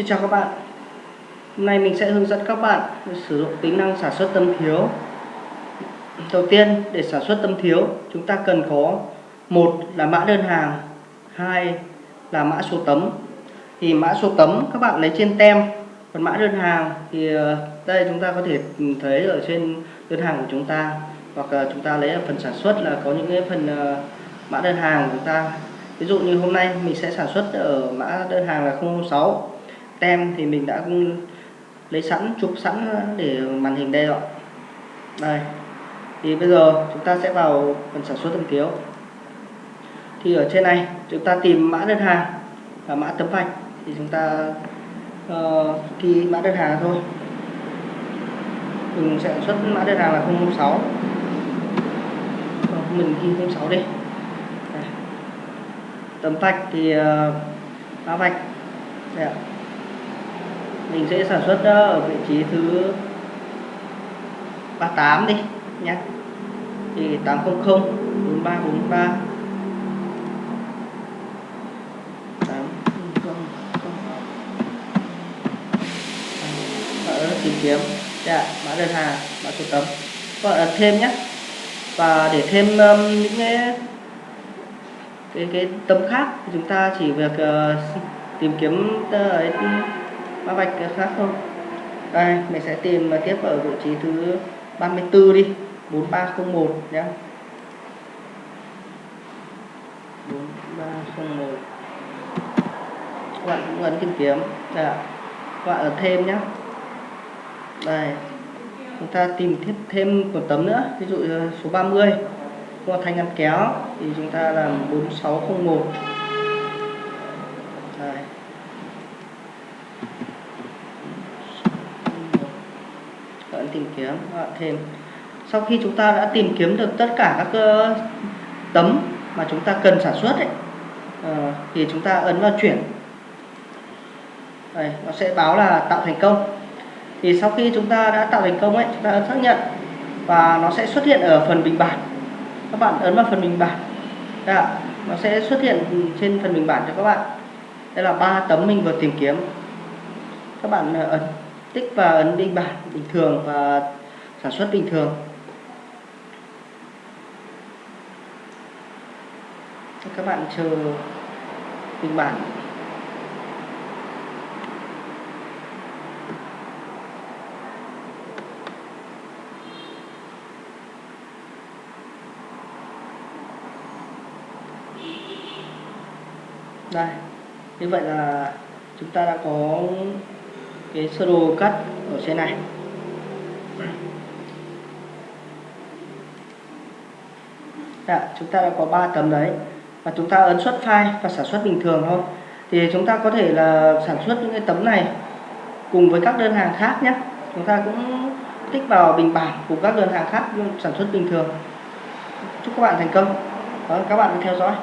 Xin chào các bạn. Hôm nay mình sẽ hướng dẫn các bạn sử dụng tính năng sản xuất tấm thiếu. Đầu tiên, để sản xuất tấm thiếu, chúng ta cần có một là mã đơn hàng, hai là mã số tấm. Thì mã số tấm các bạn lấy trên tem, còn mã đơn hàng thì đây chúng ta có thể thấy ở trên đơn hàng của chúng ta, hoặc chúng ta lấy ở phần sản xuất là có những cái phần mã đơn hàng của chúng ta. Ví dụ như hôm nay mình sẽ sản xuất ở mã đơn hàng là 006. Tem thì mình đã lấy sẵn, chụp sẵn để màn hình đây rồi. Đây. Thì bây giờ chúng ta sẽ vào phần sản xuất tấm thiếu. Thì ở trên này chúng ta tìm mã đơn hàng và mã tấm vạch. Thì chúng ta ghi mã đơn hàng thôi. Mình sẽ sản xuất mã đơn hàng là 006. Mình ghi 06 đi. Đây. Tấm vạch thì mã vạch. Đây ạ. Mình sẽ sản xuất ở vị trí thứ 38 đi nhé. Thì 800 4343 tìm kiếm mã đơn hàng, mã số tấm, gọi là thêm nhé. Và để thêm những cái tấm khác thì chúng ta chỉ việc tìm kiếm mã vạch khác thôi. Đây mình sẽ tìm tiếp ở vị trí thứ 34 đi, 4301 nhé. 4301. Các bạn cũng ấn tìm kiếm. Đây ạ. Các bạn ấn thêm nhé. Đây. Chúng ta tìm thêm một tấm nữa, ví dụ số 30 qua thanh ngăn kéo thì chúng ta làm 4601. Đây. Các bạn tìm kiếm, các bạn thêm. Sau khi chúng ta đã tìm kiếm được tất cả các tấm mà chúng ta cần sản xuất ấy, thì chúng ta ấn vào chuyển. Đây, nó sẽ báo là tạo thành công. Thì sau khi chúng ta đã tạo thành công ấy, chúng ta ấn xác nhận và nó sẽ xuất hiện ở phần bình bản. Các bạn ấn vào phần bình bản. Đây, nó sẽ xuất hiện trên phần bình bản cho các bạn. Đây là 3 tấm mình vừa tìm kiếm. Các bạn ấn tích và ấn bình bản bình thường và sản xuất bình thường. Các bạn chờ bình bản. Đây, như vậy là chúng ta đã có cái sơ đồ cắt ở trên này. Chúng ta đã có 3 tấm đấy và chúng ta ấn xuất file và sản xuất bình thường thôi. Thì chúng ta có thể là sản xuất những cái tấm này cùng với các đơn hàng khác nhé. Chúng ta cũng tích vào bình bản cùng các đơn hàng khác nhưng sản xuất bình thường. Chúc các bạn thành công. Các bạn theo dõi.